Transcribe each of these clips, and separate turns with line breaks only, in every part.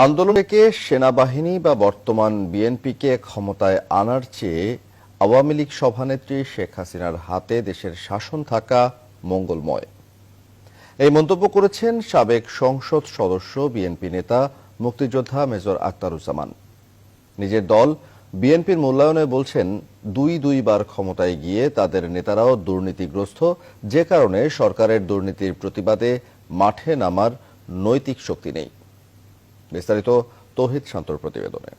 আন্দোলন থেকে সেনাবাহিনী বা বর্তমান বিএনপিকে ক্ষমতায় আনার চেয়ে আওয়ামী লীগ সভানেত্রী শেখ হাসিনার হাতে দেশের শাসন থাকা মঙ্গলময়, এই মন্তব্য করেছেন সাবেক সংসদ সদস্য বিএনপি নেতা মুক্তিযোদ্ধা মেজর আখতারুজ্জামান। নিজের দল বিএনপির মূল্যায়নে বলছেন, দুইবার ক্ষমতায় গিয়ে তাদের নেতারাও দুর্নীতিগ্রস্ত, যে কারণে সরকারের দুর্নীতির প্রতিবাদে মাঠে নামার নৈতিক শক্তি নেই। বিস্তারিত তৌহিদ শান্তর প্রতিবেদনে।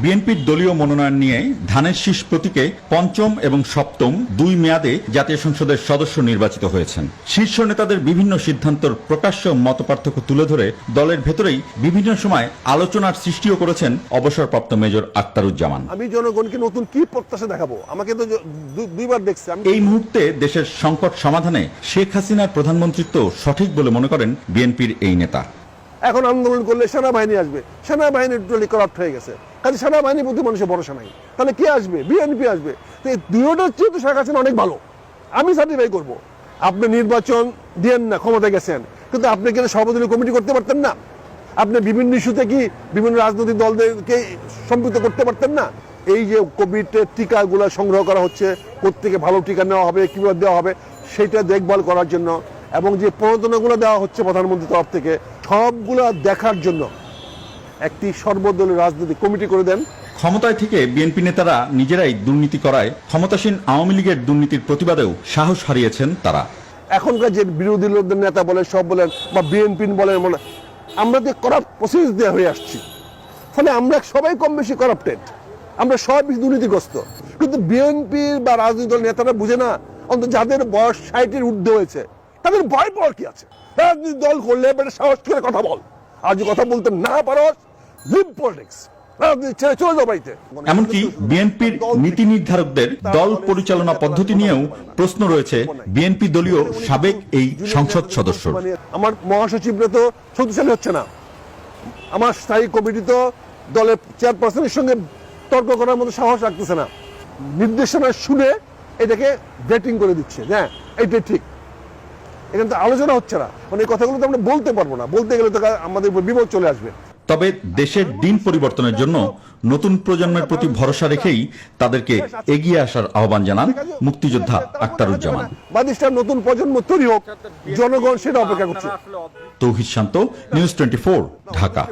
বিএনপির দলীয় মনোনয়ন নিয়ে ধানের শীষ প্রতীকে পঞ্চম এবং সপ্তম দুই মেয়াদে জাতীয় সংসদের সদস্য নির্বাচিত হয়েছেন। শীর্ষ নেতাদের বিভিন্ন সিদ্ধান্তর প্রকাশ্য মতপার্থক্য তুলে ধরে দলের ভেতরেই বিভিন্ন সময় আলোচনার সৃষ্টিও করেছেন অবসরপ্রাপ্ত মেজর আখতারুজ্জামান।
আমি জনগণকে নতুন কি প্রত্যাশা দেখাবো? আমাকে তো দুইবার দেখছে।
এই মুহূর্তে দেশের সংকট সমাধানে শেখ হাসিনার প্রধানমন্ত্রিত্ব সঠিক বলে মনে করেন বিএনপির এই নেতা।
এখন আন্দোলন করলে সেনাবাহিনী আসবে, সেনাবাহিনী টোটালি করাপ্ট হয়ে গেছে, কাজে সেনাবাহিনীর প্রতি মানুষের ভরসা নাই। তাহলে কে আসবে? বিএনপি আসবে। তো এই দুইটার চেয়ে তো শেখ হাসিনা অনেক ভালো, আমি সার্টিফাই করবো। আপনি নির্বাচন দিয়েন না, ক্ষমতা গেছেন, কিন্তু আপনি কিন্তু সর্বদলীয় কমিটি করতে পারতেন না? আপনি বিভিন্ন ইস্যুতে কি বিভিন্ন রাজনৈতিক দলদেরকে সম্পৃক্ত করতে পারতেন না? এই যে কোভিডের টিকাগুলো সংগ্রহ করা হচ্ছে, কোত্থেকে ভালো টিকা নেওয়া হবে, কিভাবে দেওয়া হবে, সেটা দেখভাল করার জন্য, এবং যে প্রণোদনাগুলো দেওয়া হচ্ছে প্রধানমন্ত্রীর তরফ থেকে, সবগুলো দেখার জন্য একটি সর্বদলীয় রাজনৈতিক কমিটি করে দেন।
ক্ষমতায় থেকে বিএনপি নেতারা নিজেরাই দুর্নীতি করায় ক্ষমতাসীন আওয়ামী লীগের দুর্নীতির প্রতিবাদেও সাহস হারিয়েছেন তারা।
এখনকার যে বিরোধী লোকদের নেতা বলেন, সব বলেন, বা বিএনপি বলেন, আমরা যে করাপ্ট প্রসেস দেওয়া হয়ে আসছি, ফলে আমরা সবাই কম বেশি করাপ্টেড, আমরা সব দুর্নীতিগ্রস্ত। কিন্তু বিএনপির বা রাজনৈতিক দল নেতারা বুঝে না, অন্তত যাদের বয়স 60-এর ঊর্ধ্বে হয়েছে তাদের ভয় পাওয়ার কি আছে? রাজনৈতিক দল করলে সাহস করে কথা বল, আর যদি কথা বলতে না পারো, লিভ পলিটিক্স, রাজনীতি ছেড়ে চলে যাও বাড়িতে।
এমনকি বিএনপির নীতি নির্ধারকদের দল পরিচালনা পদ্ধতি নিয়েও প্রশ্ন রয়েছে বিএনপি দলীয় সাবেক এই সংসদ সদস্য।
আমার মহাসচিবরা তো শক্তিশালী হচ্ছে না, আমার স্থায়ী কমিটি তো দলের চেয়ারপারসনের সঙ্গে তর্ক করার মতো সাহস রাখতেছে না, নির্দেশনা শুনে এটাকে ব্রেটিং করে দিচ্ছে, হ্যাঁ এইটাই ঠিক। এখানে তো আলোচনা হচ্ছে না, মানে এই কথাগুলো তো আমরা বলতে পারবো না, বলতে গেলে তো আমাদের উপর বিপদ চলে আসবে।
তবে দেশের দিন পরিবর্তনের জন্য নতুন প্রজন্মের প্রতি ভরসা রেখেই তাদেরকে এগিয়ে আসার আহ্বান জানান মুক্তিযোদ্ধা আখতারুজ্জামান।
বাদিষ্টার নতুন প্রজন্ম তৈরি হোক, জনগণ সেটা অপেক্ষা করছে।
তৌহিদ শান্ত, নিউজ 24, ঢাকা।